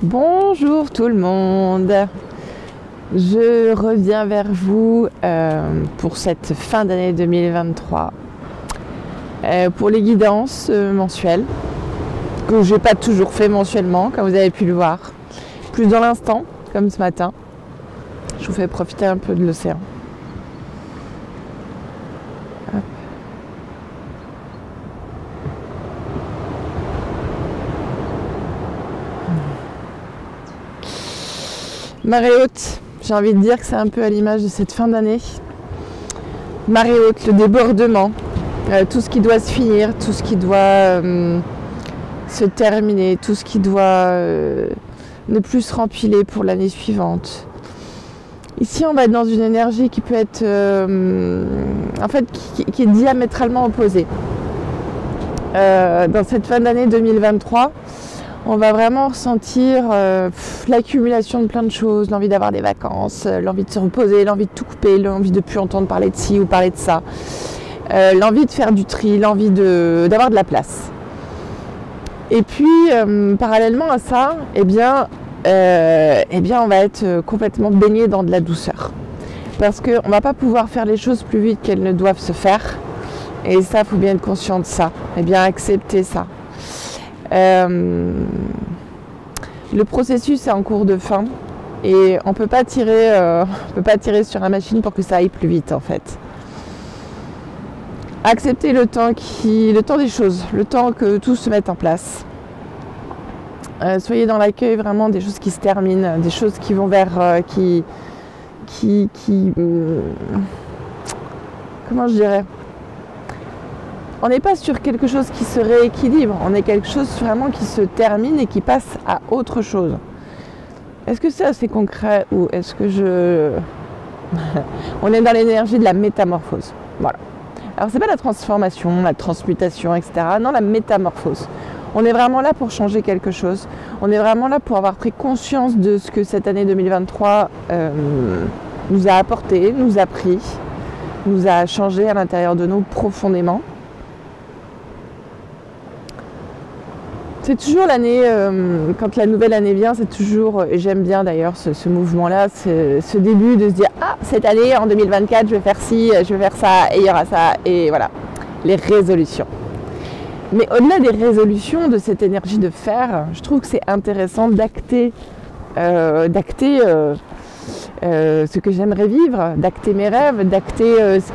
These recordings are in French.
Bonjour tout le monde, je reviens vers vous pour cette fin d'année 2023 pour les guidances mensuelles que je n'ai pas toujours fait mensuellement comme vous avez pu le voir, plus dans l'instant comme ce matin. Je vous fais profiter un peu de l'océan. Hop. Marée haute, j'ai envie de dire que c'est un peu à l'image de cette fin d'année. Marée haute, le débordement, tout ce qui doit se finir, tout ce qui doit se terminer, tout ce qui doit ne plus se rempiler pour l'année suivante. Ici, on va être dans une énergie qui peut être, qui est diamétralement opposée. Dans cette fin d'année 2023, on va vraiment ressentir l'accumulation de plein de choses, l'envie d'avoir des vacances, l'envie de se reposer, l'envie de tout couper, l'envie de ne plus entendre parler de ci ou parler de ça, l'envie de faire du tri, l'envie d'avoir de la place. Et puis, parallèlement à ça, on va être complètement baigné dans de la douceur. Parce qu'on ne va pas pouvoir faire les choses plus vite qu'elles ne doivent se faire. Et ça, il faut bien être conscient de ça. Et bien accepter ça. Le processus est en cours de fin et on peut pas tirer sur la machine pour que ça aille plus vite en fait. Accepter le temps des choses, le temps que tout se mette en place. Soyez dans l'accueil vraiment des choses qui se terminent, des choses qui vont vers comment je dirais. On n'est pas sur quelque chose qui se rééquilibre, on est quelque chose vraiment qui se termine et qui passe à autre chose. Est-ce que c'est assez concret ou est-ce que on est dans l'énergie de la métamorphose. Voilà. Alors c'est pas la transformation, la transmutation, etc. Non, la métamorphose. On est vraiment là pour changer quelque chose. On est vraiment là pour avoir pris conscience de ce que cette année 2023 nous a apporté, nous a pris, nous a changé à l'intérieur de nous profondément. C'est toujours l'année, quand la nouvelle année vient, c'est toujours, et j'aime bien d'ailleurs ce mouvement-là, ce début de se dire « Ah, cette année, en 2024, je vais faire ci, je vais faire ça, et il y aura ça, et voilà, les résolutions. » Mais au-delà des résolutions, de cette énergie de faire, je trouve que c'est intéressant d'acter ce que j'aimerais vivre, d'acter mes rêves, d'acter ce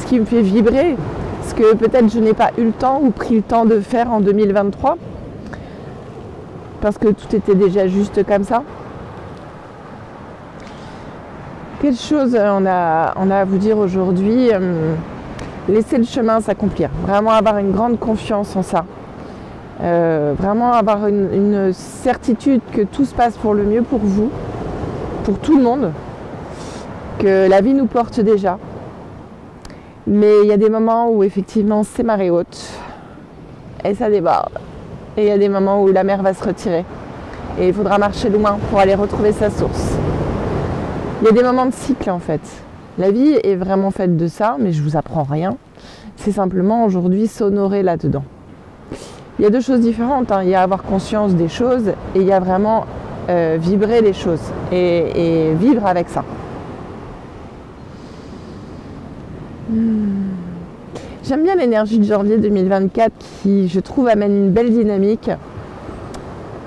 qui me fait vibrer. Ce que peut-être je n'ai pas eu le temps ou pris le temps de faire en 2023 parce que tout était déjà juste comme ça. Quelle chose on a à vous dire aujourd'hui, laisser le chemin s'accomplir, vraiment avoir une grande confiance en ça, vraiment avoir une certitude que tout se passe pour le mieux pour vous, pour tout le monde, que la vie nous porte déjà. Mais il y a des moments où effectivement c'est marée haute et ça déborde. Et il y a des moments où la mer va se retirer et il faudra marcher loin pour aller retrouver sa source. Il y a des moments de cycle en fait. La vie est vraiment faite de ça, mais je vous apprends rien. C'est simplement aujourd'hui s'honorer là-dedans. Il y a deux choses différentes, hein. Il y a avoir conscience des choses et il y a vraiment vibrer les choses et vivre avec ça. J'aime bien l'énergie de janvier 2024 qui, je trouve, amène une belle dynamique.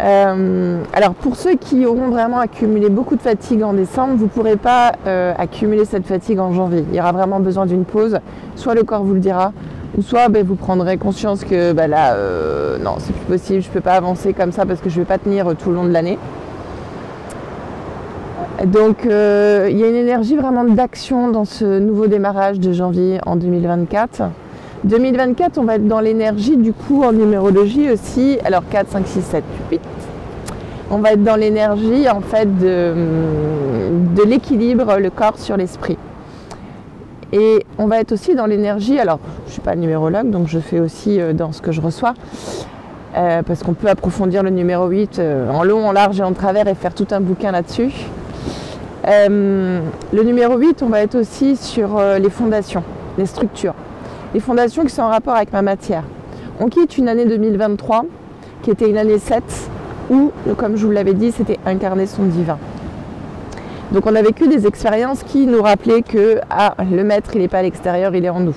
Alors pour ceux qui auront vraiment accumulé beaucoup de fatigue en décembre, vous ne pourrez pas accumuler cette fatigue en janvier. Il y aura vraiment besoin d'une pause. Soit le corps vous le dira, ou soit vous prendrez conscience que là, non, c'est plus possible, je ne peux pas avancer comme ça parce que je ne vais pas tenir tout le long de l'année. Donc il y a une énergie vraiment d'action dans ce nouveau démarrage de janvier en 2024. 2024, on va être dans l'énergie du coup en numérologie aussi, alors 4, 5, 6, 7, 8. On va être dans l'énergie en fait de l'équilibre, le corps sur l'esprit. Et on va être aussi dans l'énergie, alors je ne suis pas numérologue donc je fais aussi dans ce que je reçois, parce qu'on peut approfondir le numéro 8 en long, en large et en travers et faire tout un bouquin là-dessus. Le numéro 8, on va être aussi sur les fondations, les structures. Les fondations qui sont en rapport avec ma matière. On quitte une année 2023 qui était une année 7 ou, comme je vous l'avais dit, c'était incarner son divin. Donc on a vécu des expériences qui nous rappelaient que le maître, il n'est pas à l'extérieur, il est en nous.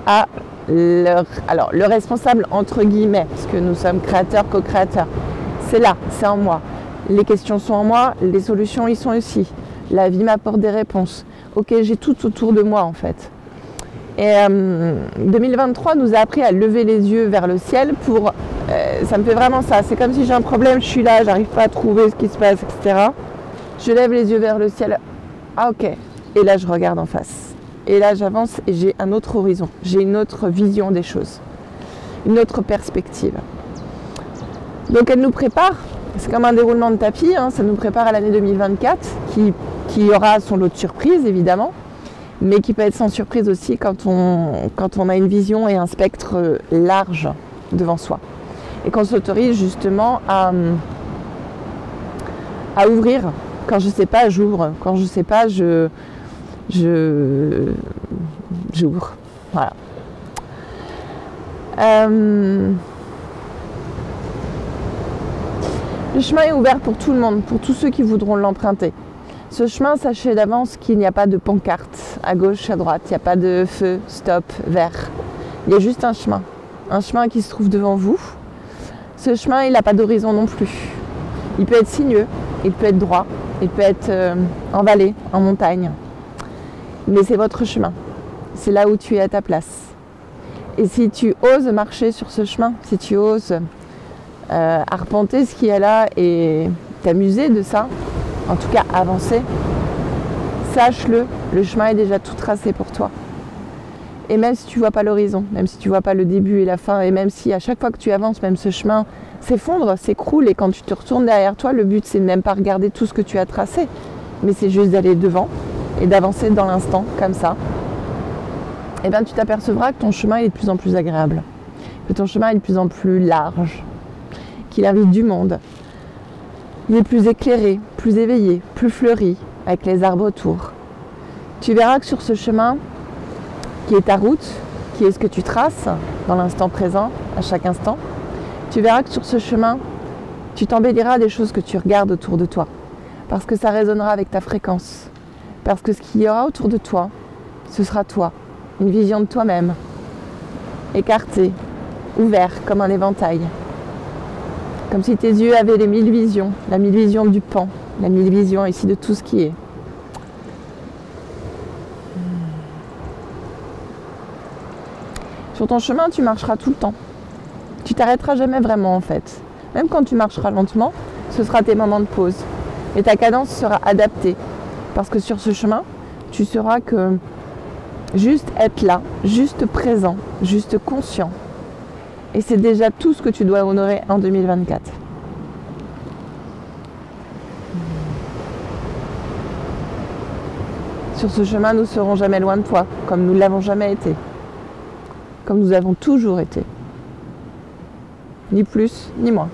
Alors, le responsable, entre guillemets, parce que nous sommes créateurs, co-créateurs, c'est là, c'est en moi. Les questions sont en moi, les solutions, ils sont ici. La vie m'apporte des réponses. Ok, j'ai tout autour de moi, en fait. Et 2023 nous a appris à lever les yeux vers le ciel pour... ça me fait vraiment ça. C'est comme si j'ai un problème, je suis là, j'arrive pas à trouver ce qui se passe, etc. Je lève les yeux vers le ciel. Ah ok. Et là, je regarde en face. Et là, j'avance et j'ai un autre horizon. J'ai une autre vision des choses. Une autre perspective. Donc, elle nous prépare. C'est comme un déroulement de tapis. Hein, ça nous prépare à l'année 2024 qui aura son lot de surprises, évidemment. Mais qui peut être sans surprise aussi quand on a une vision et un spectre large devant soi. Et qu'on s'autorise justement à ouvrir. Quand je ne sais pas, j'ouvre. Quand je ne sais pas, j'ouvre. Voilà. Le chemin est ouvert pour tout le monde, pour tous ceux qui voudront l'emprunter. Ce chemin, sachez d'avance qu'il n'y a pas de pancarte à gauche, à droite. Il n'y a pas de feu, stop, vert. Il y a juste un chemin qui se trouve devant vous. Ce chemin, il n'a pas d'horizon non plus. Il peut être sinueux, il peut être droit, il peut être en vallée, en montagne. Mais c'est votre chemin. C'est là où tu es à ta place. Et si tu oses marcher sur ce chemin, si tu oses arpenter ce qu'il y a là et t'amuser de ça, en tout cas avancer, sache-le, le chemin est déjà tout tracé pour toi. Et même si tu ne vois pas l'horizon, même si tu ne vois pas le début et la fin, et même si à chaque fois que tu avances, même ce chemin s'effondre, s'écroule, et quand tu te retournes derrière toi, le but c'est même pas regarder tout ce que tu as tracé, mais c'est juste d'aller devant et d'avancer dans l'instant, comme ça. Et bien tu t'apercevras que ton chemin est de plus en plus agréable, que ton chemin est de plus en plus large, qu'il invite du monde. Il est plus éclairé, plus éveillé, plus fleuri, avec les arbres autour. Tu verras que sur ce chemin, qui est ta route, qui est ce que tu traces dans l'instant présent, à chaque instant, tu verras que sur ce chemin, tu t'embelliras des choses que tu regardes autour de toi. Parce que ça résonnera avec ta fréquence. Parce que ce qu'il y aura autour de toi, ce sera toi. Une vision de toi-même, écartée, ouverte comme un éventail. Comme si tes yeux avaient les 1000 visions, la 1000 visions du pan, la 1000 visions ici de tout ce qui est. Sur ton chemin, tu marcheras tout le temps. Tu t'arrêteras jamais vraiment en fait. Même quand tu marcheras lentement, ce sera tes moments de pause. Et ta cadence sera adaptée. Parce que sur ce chemin, tu sauras que juste être là, juste présent, juste conscient. Et c'est déjà tout ce que tu dois honorer en 2024. Sur ce chemin, nous ne serons jamais loin de toi, comme nous ne l'avons jamais été. Comme nous avons toujours été. Ni plus, ni moins.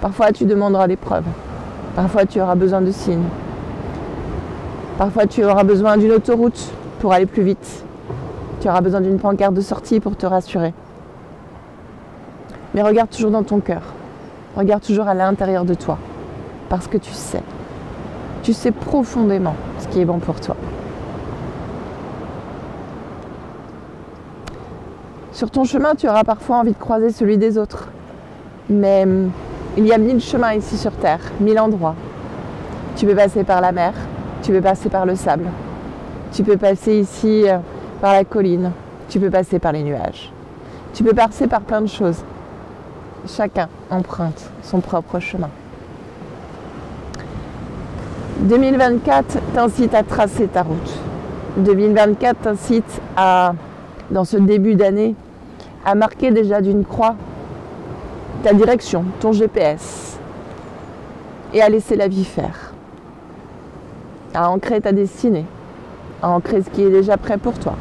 Parfois, tu demanderas des preuves. Parfois, tu auras besoin de signes. Parfois, tu auras besoin d'une autoroute pour aller plus vite. Tu auras besoin d'une pancarte de sortie pour te rassurer. Mais regarde toujours dans ton cœur. Regarde toujours à l'intérieur de toi. Parce que tu sais. Tu sais profondément ce qui est bon pour toi. Sur ton chemin, tu auras parfois envie de croiser celui des autres. Mais il y a 1000 chemins ici sur Terre, 1000 endroits. Tu peux passer par la mer, tu peux passer par le sable. Tu peux passer ici par la colline, tu peux passer par les nuages. Tu peux passer par plein de choses. Chacun emprunte son propre chemin. 2024 t'incite à tracer ta route. 2024 t'incite dans ce début d'année, à marquer déjà d'une croix ta direction, ton GPS, et à laisser la vie faire. À ancrer ta destinée, à ancrer ce qui est déjà prêt pour toi.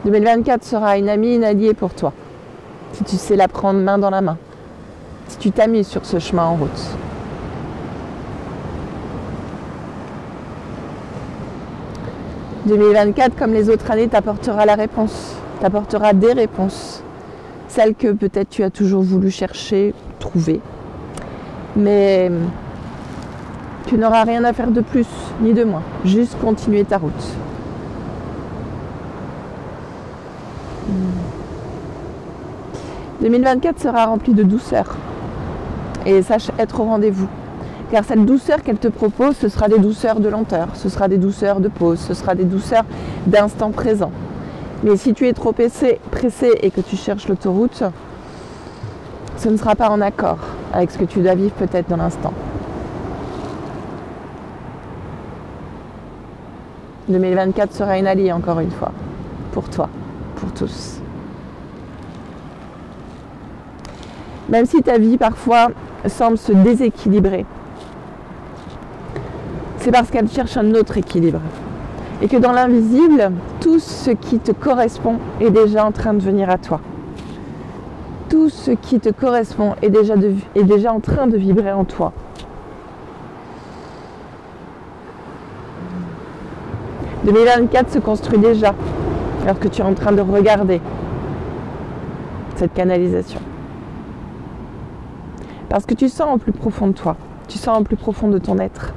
« 2024 sera une amie, une alliée pour toi, si tu sais la prendre main dans la main, si tu t'amuses sur ce chemin en route. 2024, comme les autres années, t'apportera la réponse, t'apportera des réponses. Celles que peut-être tu as toujours voulu chercher, trouver. Mais tu n'auras rien à faire de plus, ni de moins. Juste continuer ta route. 2024 sera rempli de douceur. Et sache être au rendez-vous. Car cette douceur qu'elle te propose, ce sera des douceurs de lenteur, ce sera des douceurs de pause, ce sera des douceurs d'instant présent. Mais si tu es trop pressé et que tu cherches l'autoroute, ce ne sera pas en accord avec ce que tu dois vivre peut-être dans l'instant. 2024 sera une alliée encore une fois, pour toi, pour tous. Même si ta vie parfois semble se déséquilibrer, c'est parce qu'elle cherche un autre équilibre. Et que dans l'invisible, tout ce qui te correspond est déjà en train de venir à toi. Tout ce qui te correspond est déjà en train de vibrer en toi. « 2024 se construit déjà, alors que tu es en train de regarder cette canalisation. Parce que tu sens au plus profond de toi, tu sens au plus profond de ton être,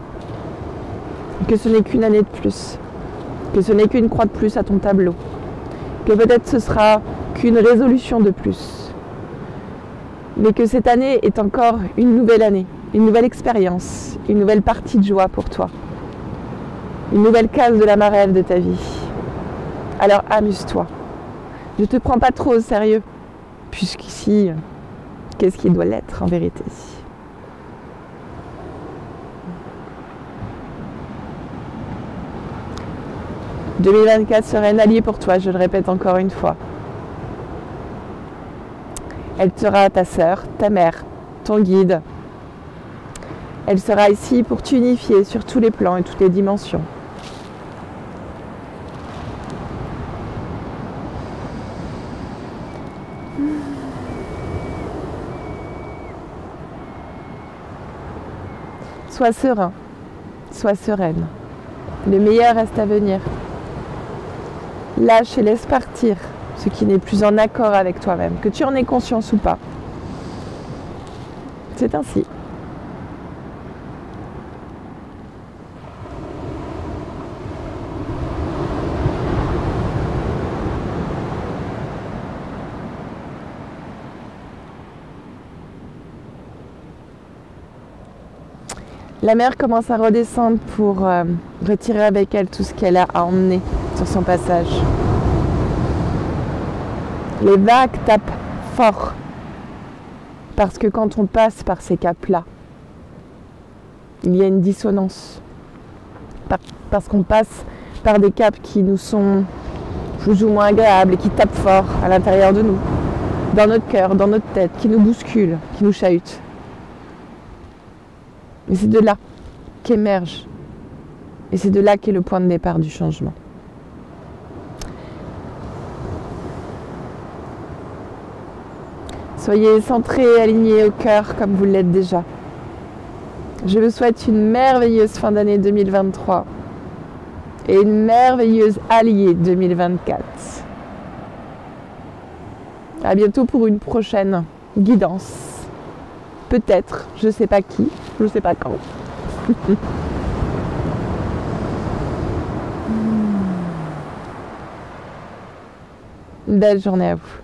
que ce n'est qu'une année de plus, que ce n'est qu'une croix de plus à ton tableau, que peut-être ce sera qu'une résolution de plus, mais que cette année est encore une nouvelle année, une nouvelle expérience, une nouvelle partie de joie pour toi, une nouvelle case de la marelle de ta vie. Alors amuse-toi. Ne te prends pas trop au sérieux, puisqu'ici, qu'est-ce qui doit l'être en vérité ? 2024 sera une alliée pour toi, je le répète encore une fois. Elle sera ta sœur, ta mère, ton guide. Elle sera ici pour t'unifier sur tous les plans et toutes les dimensions. Sois serein, sois sereine. Le meilleur reste à venir. Lâche et laisse partir ce qui n'est plus en accord avec toi-même, que tu en aies conscience ou pas. C'est ainsi. La mer commence à redescendre pour retirer avec elle tout ce qu'elle a à emmener sur son passage. Les vagues tapent fort parce que quand on passe par ces caps-là, il y a une dissonance. Parce qu'on passe par des caps qui nous sont plus ou moins agréables et qui tapent fort à l'intérieur de nous, dans notre cœur, dans notre tête, qui nous bousculent, qui nous chahutent. Et c'est de là qu'émerge. Et c'est de là qu'est le point de départ du changement. Soyez centrés, alignés au cœur comme vous l'êtes déjà. Je vous souhaite une merveilleuse fin d'année 2023 et une merveilleuse alliée 2024. À bientôt pour une prochaine guidance. Peut-être, je ne sais pas qui, je ne sais pas quand. Belle journée à vous.